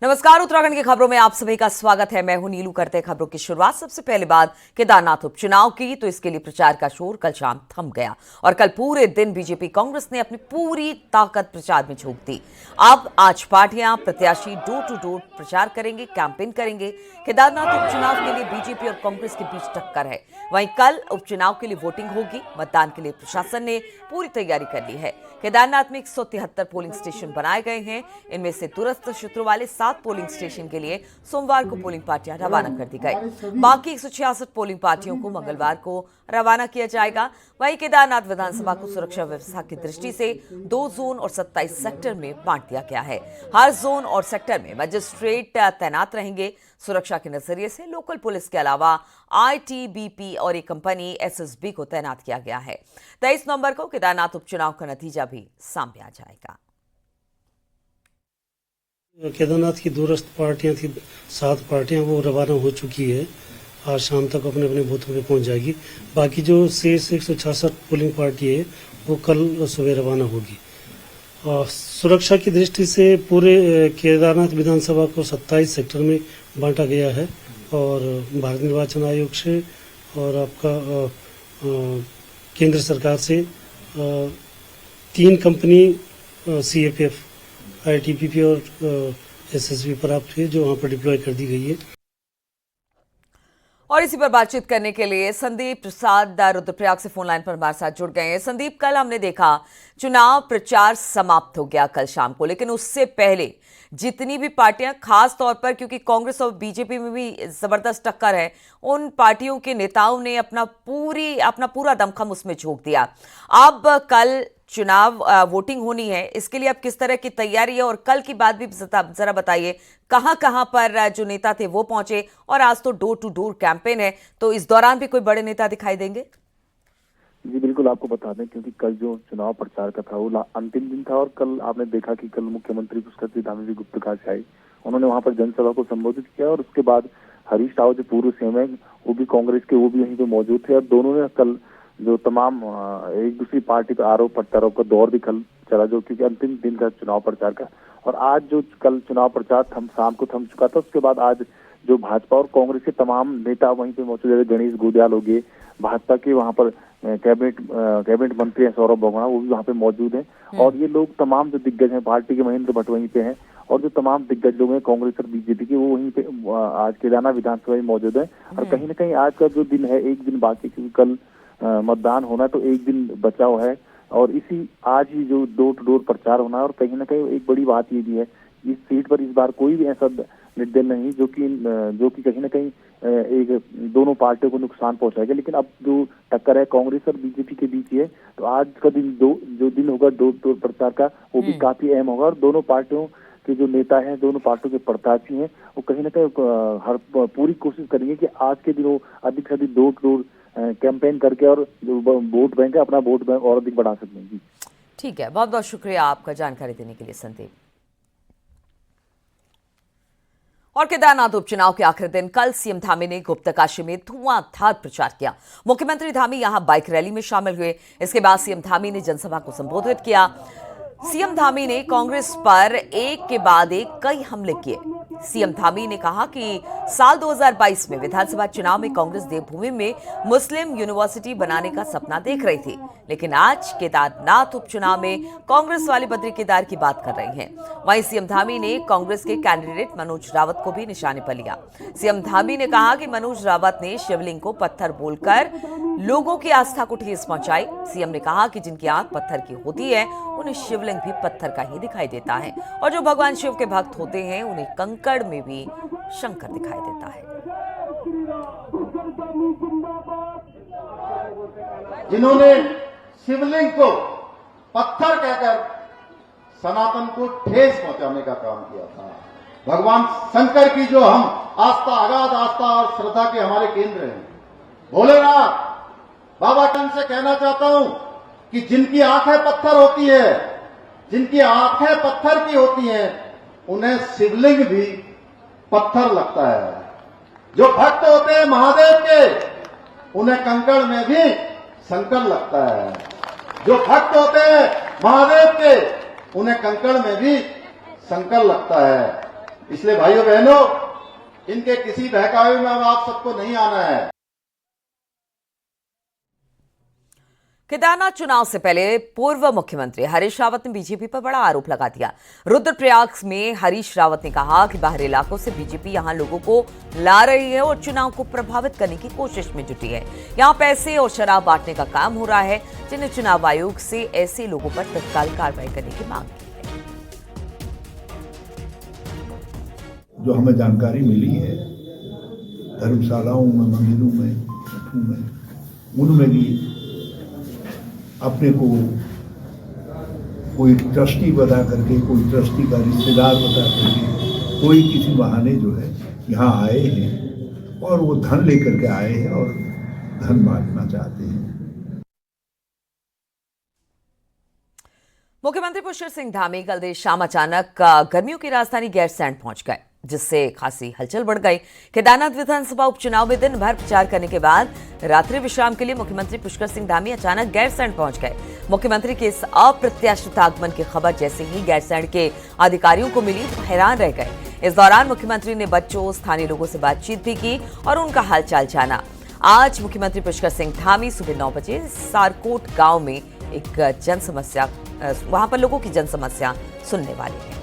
नमस्कार, उत्तराखंड की खबरों में आप सभी का स्वागत है। मैं हूं नीलू। करते हैं खबरों की शुरुआत। सबसे पहले बात केदारनाथ उपचुनाव की, तो इसके लिए प्रचार का शोर कल शाम थम गया और कल पूरे दिन बीजेपी कांग्रेस ने अपनी पूरी ताकत प्रचार में झोंक दी। अब आज पार्टियां प्रत्याशी डोर टू डोर प्रचार करेंगे, कैंपेन करेंगे। केदारनाथ उपचुनाव के लिए बीजेपी और कांग्रेस के बीच टक्कर है। वहीं कल उपचुनाव के लिए वोटिंग होगी। मतदान के लिए प्रशासन ने पूरी तैयारी कर ली है। केदारनाथ में 173 पोलिंग स्टेशन बनाए गए हैं। इनमें से दूरस्थ क्षेत्रों वाले 7 पोलिंग स्टेशन के लिए सोमवार को पोलिंग पार्टियां रवाना कर दी गई। बाकी 166 पोलिंग पार्टियों को मंगलवार को रवाना किया जाएगा। वहीं केदारनाथ विधानसभा को सुरक्षा व्यवस्था की दृष्टि से 2 जोन और 27 सेक्टर में बांट दिया गया है। हर जोन और सेक्टर में मजिस्ट्रेट तैनात रहेंगे। सुरक्षा के नजरिए से लोकल पुलिस के अलावा आईटीबीपी और एक कंपनी एसएसबी को तैनात किया गया है। 23 नवंबर को केदारनाथ उपचुनाव का नतीजा भी सामने आ जाएगा। केदारनाथ की दूरस्थ पार्टियां थी, 7 पार्टियां, वो रवाना हो चुकी है। आज शाम तक अपने अपने बूथों पे पहुंच जाएगी। बाकी जो शेष 166 पोलिंग पार्टी है वो कल सुबह रवाना होगी। सुरक्षा की दृष्टि से पूरे केदारनाथ विधानसभा को 27 सेक्टर में बांटा गया है और भारत निर्वाचन आयोग से और आपका केंद्र सरकार से 3 कंपनी सीएपीएफ, आईटीबीपी और एसएसबी प्राप्त हुई, जो वहां पर डिप्लॉय कर दी गई है। और इसी पर बातचीत करने के लिए संदीप प्रसाद रुद्रप्रयाग से फोन लाइन पर हमारे साथ जुड़ गए हैं। संदीप, कल हमने देखा चुनाव प्रचार समाप्त हो गया कल शाम को, लेकिन उससे पहले जितनी भी पार्टियां, खास तौर पर क्योंकि कांग्रेस और बीजेपी में भी जबरदस्त टक्कर है, उन पार्टियों के नेताओं ने अपना पूरा दमखम उसमें झोंक दिया। अब कल चुनाव वोटिंग होनी है, इसके लिए अब किस तरह की तैयारी है और कल की बात भी जरा बताइए। कहां पर जो नेता थे वो पहुंचे और आज तो डोर टू डोर कैंपेन है, तो इस दौरान भी कोई बड़े नेता दिखाई देंगे? जी बिल्कुल, आपको बता दें क्योंकि कल जो चुनाव प्रचार का था वो अंतिम दिन था और कल आपने देखा कि कल मुख्यमंत्री पुष्कर धामी भी गुप्तकाशी आई। उन्होंने वहां पर जनसभा को संबोधित किया और उसके बाद हरीश रावत जो पूर्व सीएम है वो भी कांग्रेस के, वो भी वहीं पे मौजूद थे और दोनों ने कल जो तमाम एक दूसरी पार्टी पर आरोप प्रत्यारोप का दौर भी कल चला, जो क्योंकि अंतिम दिन का चुनाव प्रचार का। और आज जो कल चुनाव प्रचार शाम को थम चुका था, उसके बाद आज जो भाजपा और कांग्रेस के तमाम नेता वहीं पे मौजूद है। गणेश गोदियाल हो गए, भाजपा के वहां पर कैबिनेट मंत्री हैं सौरभ बोगड़ा, वो भी वहाँ पे मौजूद हैं। और ये लोग तमाम जो दिग्गज हैं पार्टी के, महेंद्र भट्ट वहीं पे हैं और जो तमाम दिग्गज लोग हैं कांग्रेस और बीजेपी के, वो वहीं पे आज केदारनाथ विधानसभा में मौजूद है। और कहीं ना कहीं आज का जो दिन है, एक दिन बाकी, क्योंकि कल मतदान होना है तो एक दिन बचा हुआ है और इसी आज ही जो डोर टू डोर प्रचार होना है। और कहीं ना कहीं एक बड़ी बात ये भी है, इस सीट पर इस बार कोई भी ऐसा निर्दल नहीं जो कि कहीं ना कहीं एक दोनों पार्टियों को नुकसान पहुंचाएगा। लेकिन अब जो टक्कर है कांग्रेस और बीजेपी के बीच है, तो आज का दिन जो दिन होगा डोर टू डोर प्रचार का, वो भी काफी अहम होगा। और दोनों पार्टियों के जो नेता हैं, दोनों पार्टियों के प्रत्याशी हैं, वो कहीं ना कहीं पूरी कोशिश करेंगे कि आज के दिन वो अधिक से अधिक डोर टू डोर कैंपेन करके और जो वोट बैंक है, अपना वोट बैंक और अधिक बढ़ा सकेंगे। ठीक है, बहुत बहुत शुक्रिया आपका जानकारी देने के लिए संदीप। और केदारनाथ उपचुनाव के आखिरी दिन कल सीएम धामी ने गुप्तकाशी में धुआंधार प्रचार किया। मुख्यमंत्री धामी यहां बाइक रैली में शामिल हुए। इसके बाद सीएम धामी ने जनसभा को संबोधित किया। सीएम धामी ने कांग्रेस पर एक के बाद एक कई हमले किए। सीएम धामी ने कहा कि साल 2022 में विधानसभा चुनाव में कांग्रेस देवभूमि में मुस्लिम यूनिवर्सिटी बनाने का सपना देख रही थी, लेकिन आज केदारनाथ उपचुनाव में कांग्रेस वाले बद्री केदार की बात कर रही हैं। वहीं सीएम धामी ने कांग्रेस के कैंडिडेट मनोज रावत को भी निशाने पर लिया। सीएम धामी ने कहा कि मनोज रावत ने शिवलिंग को पत्थर बोलकर लोगों की आस्था को ठेस पहुंचाई। सीएम ने कहा कि जिनकी आंख पत्थर की होती है उन्हें शिवलिंग भी पत्थर का ही दिखाई देता है और जो भगवान शिव के भक्त होते हैं उन्हें कंकड़ में भी शंकर दिखाई देता है। जिन्होंने शिवलिंग को पत्थर कहकर सनातन को ठेस पहुंचाने का काम किया था, भगवान शंकर की जो हम आस्था, अगाध आस्था और श्रद्धा के हमारे केंद्र हैं, भोलेनाथ बाबा टन से कहना चाहता हूं कि जिनकी आंखें पत्थर होती है, जिनकी आंखें पत्थर की होती हैं, उन्हें शिवलिंग भी पत्थर लगता है। जो भक्त होते हैं महादेव के, उन्हें कंकड़ में भी शंकर लगता है। जो भक्त होते हैं महादेव के, उन्हें कंकड़ में भी शंकर लगता है। इसलिए भाइयों बहनों, इनके किसी बहकावे में अब आप सबको नहीं आना है। केदारनाथ चुनाव से पहले पूर्व मुख्यमंत्री हरीश रावत ने बीजेपी पर बड़ा आरोप लगा दिया। रुद्रप्रयाग में हरीश रावत ने कहा कि बाहरी इलाकों से बीजेपी यहां लोगों को ला रही है और चुनाव को प्रभावित करने की कोशिश में जुटी है। यहां पैसे और शराब बांटने का काम हो रहा है, जिन्हें चुनाव आयोग से ऐसे लोगों पर तत्काल कार्रवाई करने की मांग की है। जो हमें जानकारी मिली है, धर्मशालाओं में, मंदिरों में, मठों में, उनमें भी अपने को कोई ट्रस्टी बता करके, कोई ट्रस्टी का रिश्तेदार बता करके, कोई किसी बहाने जो है यहाँ आए हैं और वो धन लेकर के आए हैं और धन बांटना चाहते हैं। मुख्यमंत्री पुष्कर सिंह धामी कल देर शाम अचानक गर्मियों की राजधानी गैरसैंण पहुंच गए, जिससे खासी हलचल बढ़ गई। केदारनाथ विधानसभा उपचुनाव में दिन भर प्रचार करने के बाद रात्रि विश्राम के लिए मुख्यमंत्री पुष्कर सिंह धामी अचानक गैरसैंण पहुंच गए। मुख्यमंत्री के इस अप्रत्याशित आगमन की खबर जैसे ही गैरसैंण के अधिकारियों को मिली तो हैरान रह गए। इस दौरान मुख्यमंत्री ने बच्चों, स्थानीय लोगों से बातचीत भी की और उनका हालचाल जाना। आज मुख्यमंत्री पुष्कर सिंह धामी सुबह 9 बजे सारकोट गांव में एक जनसमस्या, वहां पर लोगों की जनसमस्या सुनने वाले हैं।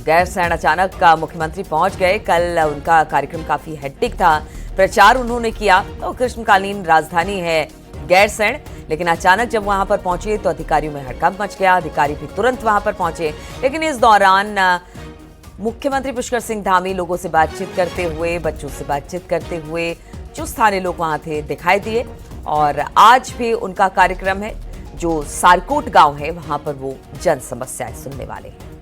गैरसैंण अचानक मुख्यमंत्री पहुंच गए। कल उनका कार्यक्रम काफी हेक्टिक था। प्रचार उन्होंने किया तो ग्रीष्मकालीन राजधानी है गैरसैंण, लेकिन अचानक जब वहां पर पहुंचे तो अधिकारियों में हड़कंप मच गया। अधिकारी भी तुरंत वहां पर पहुंचे, लेकिन इस दौरान मुख्यमंत्री पुष्कर सिंह धामी लोगों से बातचीत करते हुए, बच्चों से बातचीत करते हुए जो स्थानीय लोग वहां थे दिखाई दिए। और आज भी उनका कार्यक्रम है, जो सारकोट गांव है, वहां पर वो जन समस्याएं सुनने वाले हैं।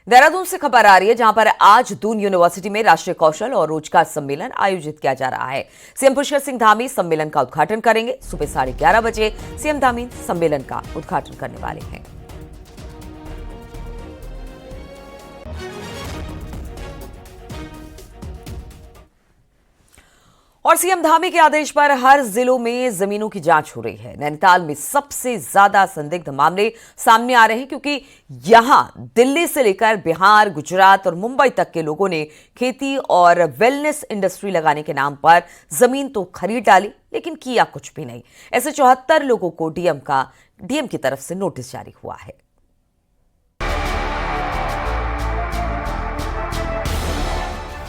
देहरादून से खबर आ रही है, जहां पर आज दून यूनिवर्सिटी में राष्ट्रीय कौशल और रोजगार सम्मेलन आयोजित किया जा रहा है। सीएम पुष्कर सिंह धामी सम्मेलन का उद्घाटन करेंगे। सुबह 11:30 बजे सीएम धामी सम्मेलन का उद्घाटन करने वाले हैं। और सीएम धामी के आदेश पर हर जिलों में जमीनों की जांच हो रही है। नैनीताल में सबसे ज्यादा संदिग्ध मामले सामने आ रहे हैं, क्योंकि यहां दिल्ली से लेकर बिहार, गुजरात और मुंबई तक के लोगों ने खेती और वेलनेस इंडस्ट्री लगाने के नाम पर जमीन तो खरीद डाली, लेकिन किया कुछ भी नहीं। ऐसे 74 लोगों को डीएम की तरफ से नोटिस जारी हुआ है।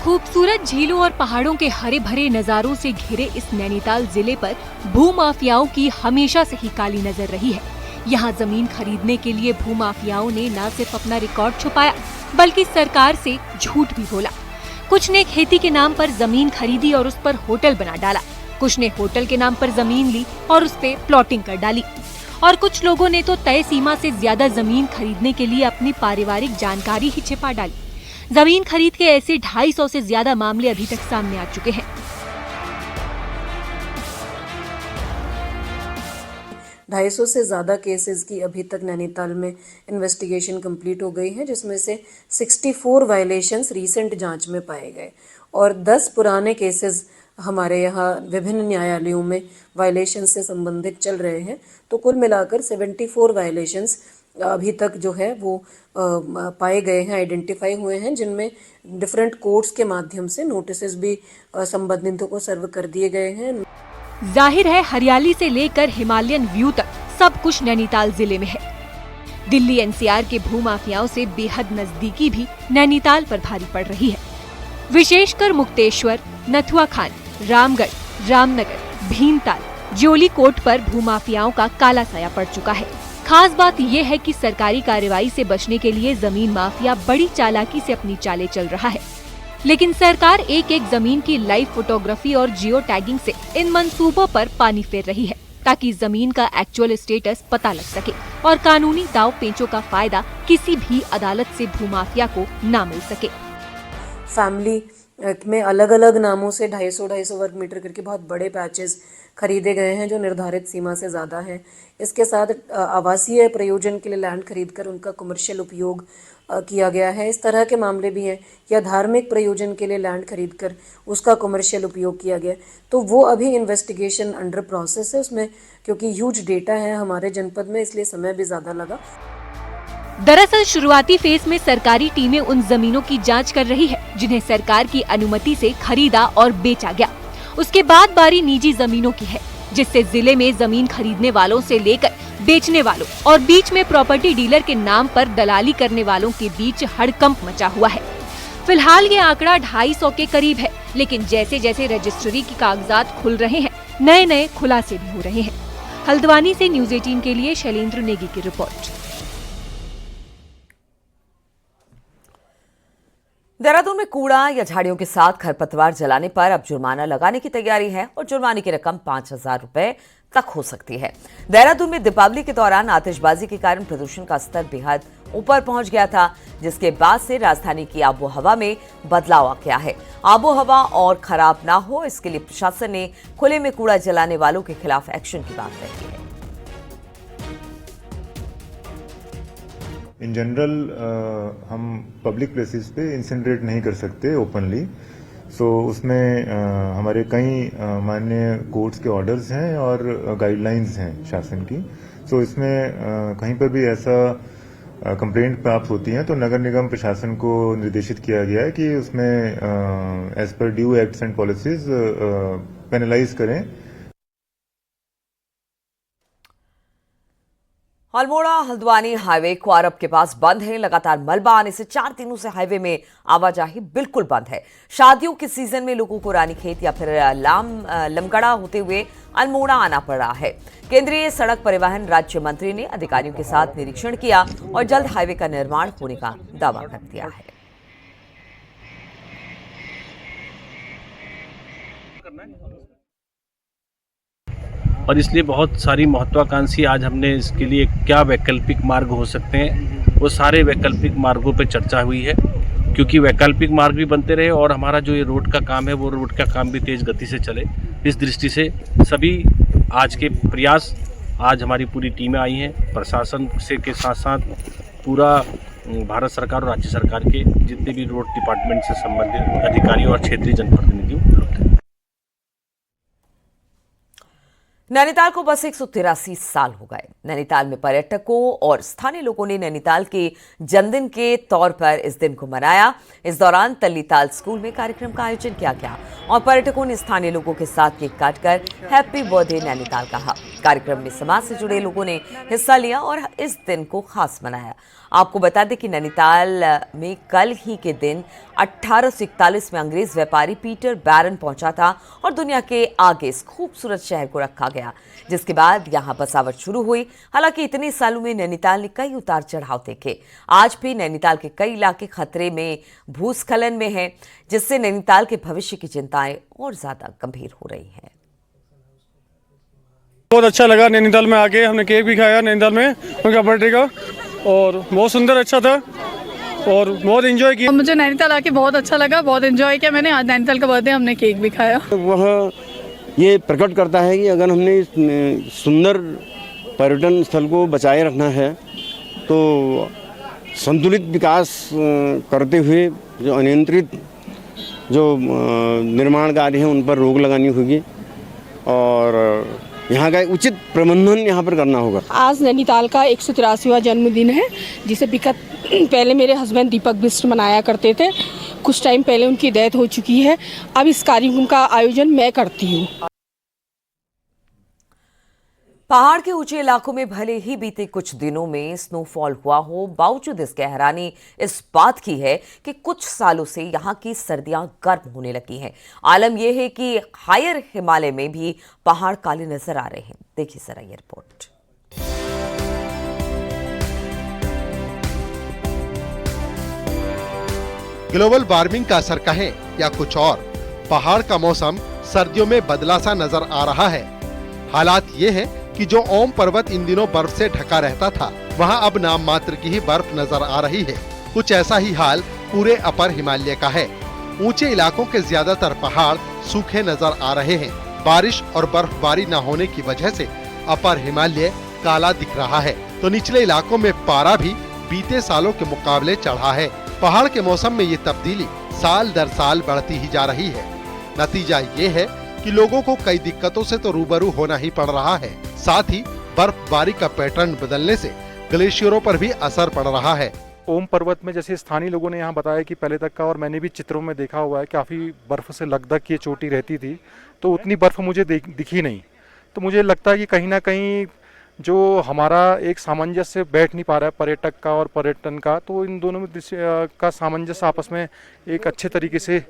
खूबसूरत झीलों और पहाड़ों के हरे भरे नजारों से घिरे इस नैनीताल जिले पर भूमाफियाओं की हमेशा से ही काली नजर रही है। यहाँ जमीन खरीदने के लिए भूमाफियाओं ने न सिर्फ अपना रिकॉर्ड छुपाया, बल्कि सरकार से झूठ भी बोला। कुछ ने खेती के नाम पर जमीन खरीदी और उस पर होटल बना डाला। कुछ ने होटल के नाम पर जमीन ली और उस पे प्लॉटिंग कर डाली। और कुछ लोगों ने तो तय सीमा से ज्यादा जमीन खरीदने के लिए अपनी पारिवारिक जानकारी ही छिपा डाली। जमीन खरीद के ऐसे 250 से ज्यादा मामले अभी तक सामने आ चुके हैं। 250 से ज़्यादा केसेस की अभी तक नैनीताल में इन्वेस्टिगेशन कंप्लीट हो गई है, जिसमें से 64 वायलेशंस रीसेंट जांच में पाए गए और 10 पुराने केसेस हमारे यहाँ विभिन्न न्यायालयों में वायलेशन से संबंधित चल रहे हैं। तो कुल मिलाकर 74 वायलेशंस अभी तक जो है वो पाए गए हैं, आइडेंटिफाई हुए हैं, जिनमें डिफरेंट कोर्ट्स के माध्यम से नोटिस भी संबंधितों को सर्व कर दिए गए हैं। जाहिर है, हरियाली से लेकर हिमालयन व्यू तक सब कुछ नैनीताल जिले में है। दिल्ली एनसीआर के भूमाफियाओं से बेहद नजदीकी भी नैनीताल पर भारी पड़ रही है। विशेषकर मुक्तेश्वर, नथुआ खान, रामगढ़, रामनगर, भीमताल, ज्योली कोट पर भूमाफियाओं का काला साया पड़ चुका है। खास बात यह है कि सरकारी कार्रवाई से बचने के लिए जमीन माफिया बड़ी चालाकी से अपनी चालें चल रहा है, लेकिन सरकार एक एक जमीन की लाइव फोटोग्राफी और जियो टैगिंग से इन मंसूबों पर पानी फेर रही है, ताकि जमीन का एक्चुअल स्टेटस पता लग सके और कानूनी दाव पेंचों का फायदा किसी भी अदालत से भूमाफिया को न मिल सके। फैमिली में अलग अलग नामों से 250 वर्ग मीटर करके बहुत बड़े पैचेस खरीदे गए हैं जो निर्धारित सीमा से ज़्यादा हैं। इसके साथ आवासीय प्रयोजन के लिए लैंड खरीदकर उनका कमर्शियल उपयोग किया गया है। इस तरह के मामले भी हैं, या धार्मिक प्रयोजन के लिए लैंड खरीदकर उसका कमर्शियल उपयोग किया गया, तो वो अभी इन्वेस्टिगेशन अंडर प्रोसेस है उसमें, क्योंकि ह्यूज डेटा है हमारे जनपद में, इसलिए समय भी ज़्यादा लगा। दरअसल शुरुआती फेज में सरकारी टीमें उन जमीनों की जांच कर रही है जिन्हें सरकार की अनुमति से खरीदा और बेचा गया। उसके बाद बारी निजी जमीनों की है, जिससे जिले में जमीन खरीदने वालों से लेकर बेचने वालों और बीच में प्रॉपर्टी डीलर के नाम पर दलाली करने वालों के बीच हड़कंप मचा हुआ है। फिलहाल ये आंकड़ा 250 के करीब है, लेकिन जैसे जैसे रजिस्ट्री की कागजात खुल रहे हैं, नए नए खुलासे भी हो रहे हैं। हल्द्वानी से न्यूज 18 के लिए शैलेंद्र नेगी की रिपोर्ट। देहरादून में कूड़ा या झाड़ियों के साथ खरपतवार जलाने पर अब जुर्माना लगाने की तैयारी है और जुर्माने की रकम 5,000 रुपए तक हो सकती है। देहरादून में दीपावली के दौरान आतिशबाजी के कारण प्रदूषण का स्तर बेहद ऊपर पहुंच गया था, जिसके बाद से राजधानी की आबोहवा में बदलाव आ गया है। आबोहवा और खराब ना हो, इसके लिए प्रशासन ने खुले में कूड़ा जलाने वालों के खिलाफ एक्शन की बात कही है। इन जनरल हम पब्लिक प्लेसेस पे इंसिनरेट नहीं कर सकते ओपनली, सो उसमें हमारे कई माननीय कोर्ट्स के ऑर्डर्स हैं और गाइडलाइंस हैं शासन की। सो इसमें कहीं पर भी ऐसा कंप्लेंट प्राप्त होती है तो नगर निगम प्रशासन को निर्देशित किया गया है कि उसमें as per due acts and policies penalize करें। अल्मोड़ा हल्द्वानी हाईवे क्वारब के पास बंद है। लगातार मलबा आने से 4 दिनों से हाईवे में आवाजाही बिल्कुल बंद है। शादियों के सीजन में लोगों को रानीखेत या फिर लमगड़ा होते हुए अल्मोड़ा आना पड़ रहा है। केंद्रीय सड़क परिवहन राज्य मंत्री ने अधिकारियों के साथ निरीक्षण किया और जल्द हाईवे का निर्माण होने का दावा कर दिया है। और इसलिए बहुत सारी महत्वाकांक्षी आज हमने इसके लिए क्या वैकल्पिक मार्ग हो सकते हैं, वो सारे वैकल्पिक मार्गों पे चर्चा हुई है, क्योंकि वैकल्पिक मार्ग भी बनते रहे और हमारा जो ये रोड का काम है वो रोड का काम भी तेज गति से चले। इस दृष्टि से सभी आज के प्रयास, आज हमारी पूरी टीमें आई हैं, प्रशासन से के साथ साथ पूरा भारत सरकार और राज्य सरकार के जितने भी रोड डिपार्टमेंट से संबंधित अधिकारियों और क्षेत्रीय जनप्रतिनिधियों उपलब्ध हैं। नैनीताल को बस 183 साल हो गए। नैनीताल में पर्यटकों और स्थानीय लोगों ने नैनीताल के जन्मदिन के तौर पर इस दिन को मनाया। इस दौरान तल्लीताल स्कूल में कार्यक्रम का आयोजन किया गया और पर्यटकों ने स्थानीय लोगों के साथ केक काटकर हैप्पी बर्थडे नैनीताल कहा। कार्यक्रम में समाज से जुड़े लोगों ने हिस्सा लिया और इस दिन को खास मनाया। आपको बता दें कि नैनीताल में कल ही के दिन 1841 में अंग्रेज व्यापारी पीटर बैरन पहुंचा था और दुनिया के आगे इस खूबसूरत शहर को रखा गया, जिसके बाद यहां बसावट शुरू हुई। हालांकि इतने सालों में नैनीताल ने कई उतार चढ़ाव देखे। आज भी नैनीताल के कई इलाके खतरे में भूस्खलन में हैं, जिससे नैनीताल के भविष्य की चिंताएं और ज्यादा गंभीर हो रही हैं। बहुत अच्छा लगा नैनीताल में आके, हमने केक भी खाया नैनीताल में उनका बर्थडे का और बहुत सुंदर अच्छा था और बहुत एंजॉय किया। मुझे नैनीताल आके बहुत अच्छा लगा, बहुत एंजॉय किया मैंने। आज नैनीताल का बर्थडे, हमने केक भी खाया। वह ये प्रकट करता है कि अगर हमने इस सुंदर पर्यटन स्थल को बचाए रखना है तो संतुलित विकास करते हुए जो अनियंत्रित जो निर्माण कार्य हैं उन पर रोक लगानी होगी और यहाँ का उचित प्रबंधन यहाँ पर करना होगा। आज नैनीताल का 183वां जन्मदिन है, जिसे पहले मेरे हस्बैंड दीपक बिष्ट मनाया करते थे। कुछ टाइम पहले उनकी डेथ हो चुकी है। अब इस कार्यक्रम का आयोजन मैं करती हूँ। पहाड़ के ऊंचे इलाकों में भले ही बीते कुछ दिनों में स्नोफॉल हुआ हो, बावजूद इसके हैरानी इस बात की है कि कुछ सालों से यहां की सर्दियां गर्म होने लगी हैं। आलम यह है कि हायर हिमालय में भी पहाड़ काले नजर आ रहे हैं। देखिए जरा ये रिपोर्ट। ग्लोबल वार्मिंग का असर कहें या कुछ और, पहाड़ का मौसम सर्दियों में बदला सा नजर आ रहा है। हालात ये है कि जो ओम पर्वत इन दिनों बर्फ से ढका रहता था, वहां अब नाम मात्र की ही बर्फ नजर आ रही है। कुछ ऐसा ही हाल पूरे अपर हिमालय का है। ऊंचे इलाकों के ज्यादातर पहाड़ सूखे नजर आ रहे हैं। बारिश और बर्फबारी न होने की वजह से अपर हिमालय काला दिख रहा है, तो निचले इलाकों में पारा भी बीते सालों के मुकाबले चढ़ा है। पहाड़ के मौसम में ये तब्दीली साल दर साल बढ़ती ही जा रही है। नतीजा ये है कि लोगों को कई दिक्कतों से तो रूबरू होना ही पड़ रहा है। साथ ही बर्फबारी का पैटर्न बदलने से ग्लेशियरों पर भी असर पड़ रहा है। ओम पर्वत में जैसे स्थानीय लोगों ने यहाँ बताया कि पहले तक का, और मैंने भी चित्रों में देखा हुआ है, काफ़ी बर्फ से लगदग ये चोटी रहती थी, तो उतनी बर्फ मुझे दिखी नहीं। तो मुझे लगता है कि कहीं ना कहीं जो हमारा एक सामंजस्य बैठ नहीं पा रहा है पर्यटक का और पर्यटन का, तो इन दोनों में का सामंजस्य आपस में एक अच्छे तरीके से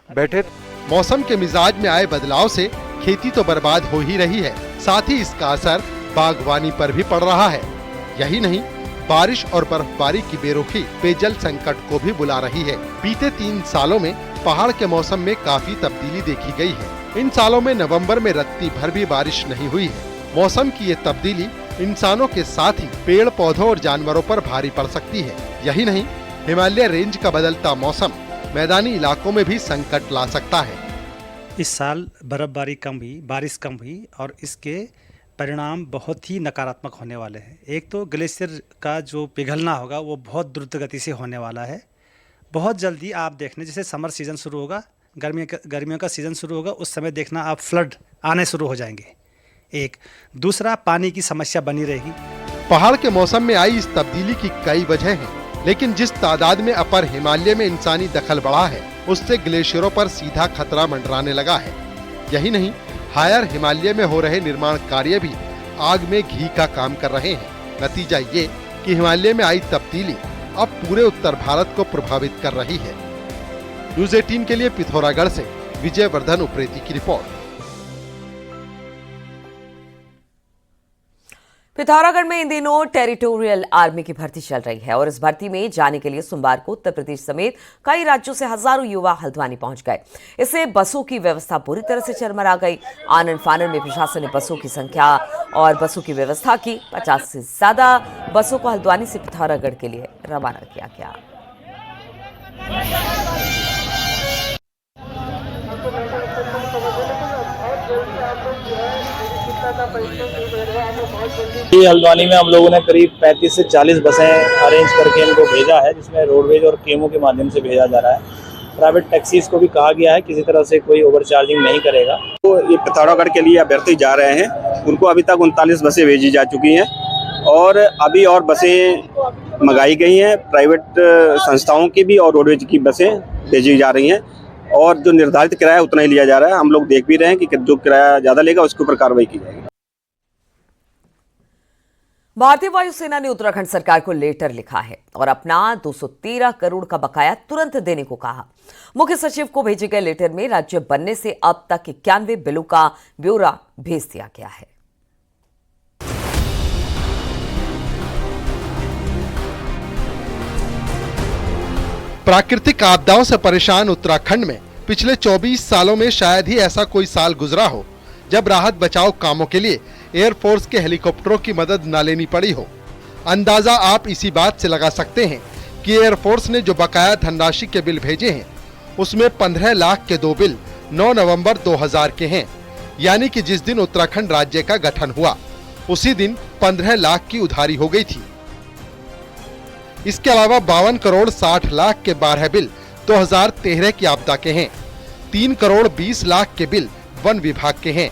बैठे। मौसम के मिजाज में आए बदलाव से खेती तो बर्बाद हो ही रही है, साथ ही इसका असर बागवानी पर भी पड़ रहा है। यही नहीं, बारिश और बर्फबारी की बेरुखी पेयजल संकट को भी बुला रही है। बीते 3 सालों में पहाड़ के मौसम में काफी तब्दीली देखी गई है। इन सालों में नवंबर में रत्ती भर भी बारिश नहीं हुई है। मौसम की ये तब्दीली इंसानों के साथ ही पेड़ पौधों और जानवरों पर भारी पड़ सकती है। यही नहीं, हिमालय रेंज का बदलता मौसम मैदानी इलाकों में भी संकट ला सकता है। इस साल बर्फबारी कम हुई, बारिश कम हुई और इसके परिणाम बहुत ही नकारात्मक होने वाले हैं। एक तो ग्लेशियर का जो पिघलना होगा वो बहुत द्रुत गति से होने वाला है। बहुत जल्दी आप देखने, जैसे समर सीज़न शुरू होगा, गर्मियों का सीज़न शुरू होगा, उस समय देखना आप फ्लड आने शुरू हो जाएंगे। एक दूसरा, पानी की समस्या बनी रहेगी। पहाड़ के मौसम में आई इस तब्दीली की कई वजह हैं, लेकिन जिस तादाद में अपर हिमालय में इंसानी दखल बढ़ा है, उससे ग्लेशियरों पर सीधा खतरा मंडराने लगा है। यही नहीं, हायर हिमालय में हो रहे निर्माण कार्य भी आग में घी का काम कर रहे हैं। नतीजा ये कि हिमालय में आई तब्दीली अब पूरे उत्तर भारत को प्रभावित कर रही है। न्यूज़ 18 के लिए पिथौरागढ़ से विजयवर्धन उप्रेती की रिपोर्ट। पिथौरागढ़ में इन दिनों टेरिटोरियल आर्मी की भर्ती चल रही है और इस भर्ती में जाने के लिए सोमवार को उत्तर प्रदेश समेत कई राज्यों से हजारों युवा हल्द्वानी पहुंच गए। इससे बसों की व्यवस्था पूरी तरह से चरमरा गई। आनन फानन में प्रशासन ने बसों की संख्या और बसों की व्यवस्था की। 50 से ज्यादा बसों को हल्द्वानी से पिथौरागढ़ के लिए रवाना किया गया। हल्द्वानी में हम लोगों ने करीब 35 से 40 बसें अरेंज करके इनको भेजा है, जिसमें रोडवेज और केमो के माध्यम से भेजा जा रहा है। प्राइवेट टैक्सीज को भी कहा गया है किसी तरह से कोई ओवरचार्जिंग नहीं करेगा। तो ये पिथौरागढ़ के लिए अभ्यर्थी जा रहे हैं, उनको अभी तक 39 बसें भेजी जा चुकी हैं और अभी और बसें मंगाई गई हैं। प्राइवेट संस्थाओं की भी और रोडवेज की बसें भेजी जा रही हैं और जो निर्धारित किराया उतना ही लिया जा रहा है। हम लोग देख भी रहे हैं कि जो किराया ज़्यादा लेगा उसके ऊपर कार्रवाई की जाएगी। भारतीय वायुसेना ने उत्तराखंड सरकार को लेटर लिखा है और अपना 213 करोड़ का बकाया तुरंत देने को कहा। मुख्य सचिव को भेजे गए लेटर में राज्य बनने से अब तक 91 बिलों का ब्यौरा भेज दिया गया है। प्राकृतिक आपदाओं से परेशान उत्तराखंड में पिछले 24 सालों में शायद ही ऐसा कोई साल गुजरा हो जब राहत बचाव कामों के लिए एयरफोर्स के हेलीकॉप्टरों की मदद न लेनी पड़ी हो। अंदाजा आप इसी बात से लगा सकते हैं कि एयरफोर्स ने जो बकाया धनराशि के बिल भेजे हैं, उसमें 15 लाख के 2 बिल 9 नवंबर 2000 के हैं, यानी कि जिस दिन उत्तराखंड राज्य का गठन हुआ उसी दिन 15 लाख की उधारी हो गई थी। इसके अलावा 52 करोड़ 60 लाख के 12 बिल 2013 की आपदा के हैं। 3 करोड़ 20 लाख के बिल वन विभाग के हैं।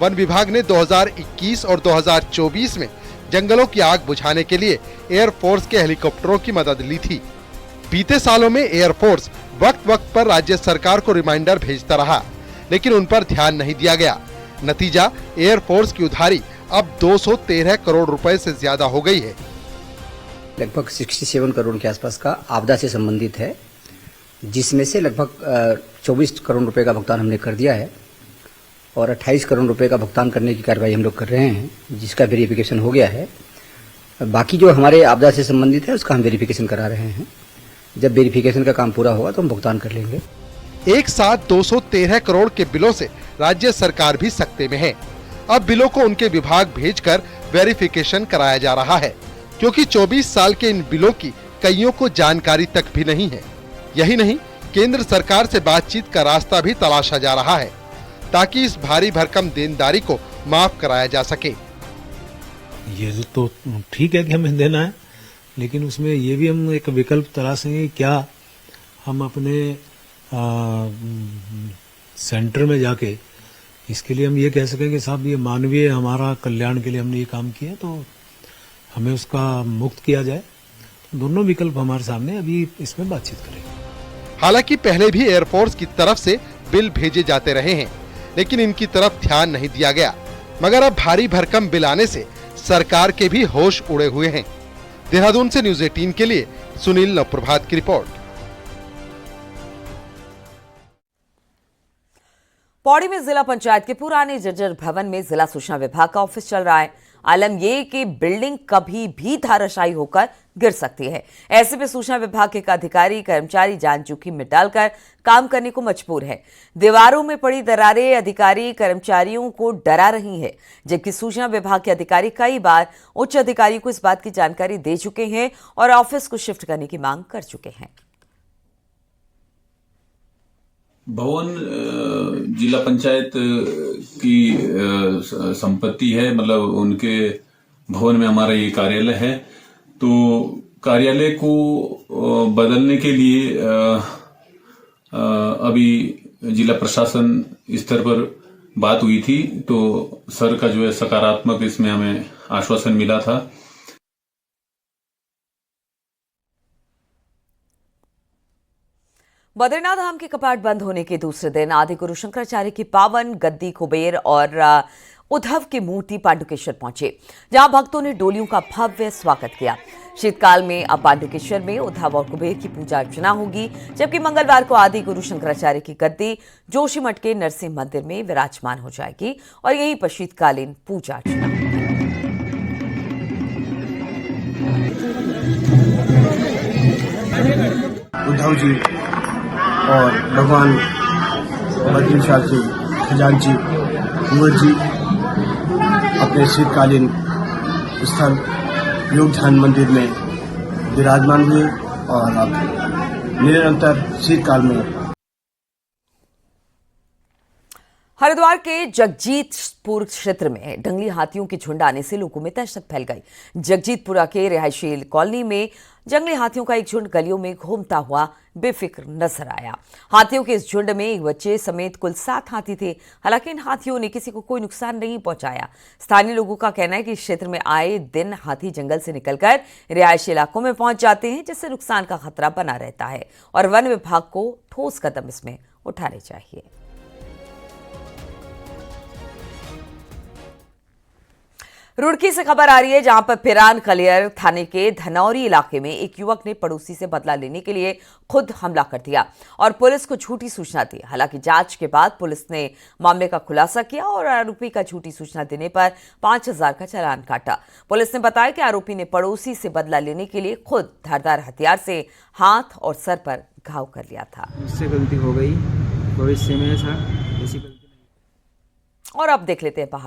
वन विभाग ने 2021 और 2024 में जंगलों की आग बुझाने के लिए एयरफोर्स के हेलीकॉप्टरों की मदद ली थी। बीते सालों में एयरफोर्स वक्त वक्त पर राज्य सरकार को रिमाइंडर भेजता रहा, लेकिन उन पर ध्यान नहीं दिया गया। नतीजा, एयरफोर्स की उधारी अब 213 करोड़ रुपए से ज्यादा हो गई है। लगभग 67 करोड़ के आसपास का आपदा से संबंधित है, जिसमें से लगभग 24 करोड़ रुपए का भुगतान हमने कर दिया है और 28 करोड़ रुपए का भुगतान करने की कार्रवाई हम लोग कर रहे हैं, जिसका वेरिफिकेशन हो गया है। बाकी जो हमारे आपदा से संबंधित है उसका हम वेरिफिकेशन करा रहे हैं। जब वेरिफिकेशन का काम पूरा होगा तो हम भुगतान कर लेंगे। एक साथ 213 करोड़ के बिलों से राज्य सरकार भी सकते में है। अब बिलों को उनके विभाग भेजकर वेरिफिकेशन कराया जा रहा है, क्योंकि 24 साल के इन बिलों की कईयों को जानकारी तक भी नहीं है। यही नहीं, केंद्र सरकार से बातचीत का रास्ता भी तलाशा जा रहा है ताकि इस भारी भरकम देनदारी को माफ कराया जा सके। ये तो ठीक है कि हमें देना है, लेकिन उसमें ये भी हम एक विकल्प तलाशेंगे, क्या हम अपने सेंटर में जाके इसके लिए हम ये कह सकेंगे साहब ये मानवीय हमारा कल्याण के लिए हमने ये काम किया, तो हमें उसका मुक्त किया जाए। दोनों विकल्प हमारे सामने, अभी इसमें बातचीत करेंगे। हालांकि पहले भी एयरफोर्स की तरफ से बिल भेजे जाते रहे हैं, लेकिन इनकी तरफ ध्यान नहीं दिया गया। मगर अब भारी भरकम बिल आने से सरकार के भी होश उड़े हुए हैं। देहरादून से न्यूज़ 18 के लिए सुनील नवप्रभात की रिपोर्ट। पौड़ी में जिला पंचायत के पुराने जर्जर भवन में जिला सूचना विभाग का ऑफिस चल रहा है। आलम ये कि बिल्डिंग कभी भी धाराशायी होकर गिर सकती है। ऐसे में सूचना विभाग के अधिकारी कर्मचारी जान जोखिम में डालकर काम करने को मजबूर है। दीवारों में पड़ी दरारें अधिकारी कर्मचारियों को डरा रही है, जबकि सूचना विभाग के अधिकारी कई बार उच्च अधिकारी को इस बात की जानकारी दे चुके हैं और ऑफिस को शिफ्ट करने की मांग कर चुके हैं। भवन जिला पंचायत की संपत्ति है, मतलब उनके भवन में हमारा ये कार्यालय है। तो कार्यालय को बदलने के लिए अभी जिला प्रशासन स्तर पर बात हुई थी, तो सर का जो है सकारात्मक इसमें हमें आश्वासन मिला था। बद्रीनाथ धाम के कपाट बंद होने के दूसरे दिन आदि गुरु शंकराचार्य की पावन गद्दी, कुबेर और उद्धव की मूर्ति पांडुकेश्वर पहुंचे, जहां भक्तों ने डोलियों का भव्य स्वागत किया। शीतकाल में अब पांडुकेश्वर में उद्धव और कुबेर की पूजा अर्चना होगी, जबकि मंगलवार को आदि गुरु शंकराचार्य की गद्दी जोशीमठ के नरसिंह मंदिर में विराजमान हो जाएगी और यहीं पर शीतकालीन पूजा अर्चना। उद्धव जी और भगवान बद्रीनाथ जी, खजानजी, कुंवर जी अपने शीतकालीन स्थल योग ध्यान मंदिर में विराजमान हुए और अब निरंतर शीतकाल में। हरिद्वार के जगजीतपुर क्षेत्र में जंगली हाथियों के झुंड आने से लोगों में दहशत फैल गई। जगजीतपुरा के रिहायशी कॉलोनी में जंगली हाथियों का एक झुंड गलियों में घूमता हुआ बेफिक्र नजर आया। हाथियों के इस झुंड में एक बच्चे समेत कुल 7 हाथी थे। हालांकि इन हाथियों ने किसी को कोई नुकसान नहीं पहुंचाया। स्थानीय लोगों का कहना है कि इस क्षेत्र में आए दिन हाथी जंगल से निकलकर रिहायशी इलाकों में पहुंच जाते हैं, जिससे नुकसान का खतरा बना रहता है और वन विभाग को ठोस कदम इसमें उठाने चाहिए। रुड़की से खबर आ रही है, जहां पर पिरान कलियर थाने के धनौरी इलाके में एक युवक ने पड़ोसी से बदला लेने के लिए खुद हमला कर दिया और पुलिस को झूठी सूचना दी। हालांकि जांच के बाद पुलिस ने मामले का खुलासा किया और आरोपी का झूठी सूचना देने पर 5000 का चालान काटा। पुलिस ने बताया कि आरोपी ने पड़ोसी से बदला लेने के लिए खुद धारदार हथियार से हाथ और सर पर घाव कर लिया था। मुझसे गलती हो गई, भविष्य में ऐसा ऐसी गलती। और अब देख लेते हैं पहाड़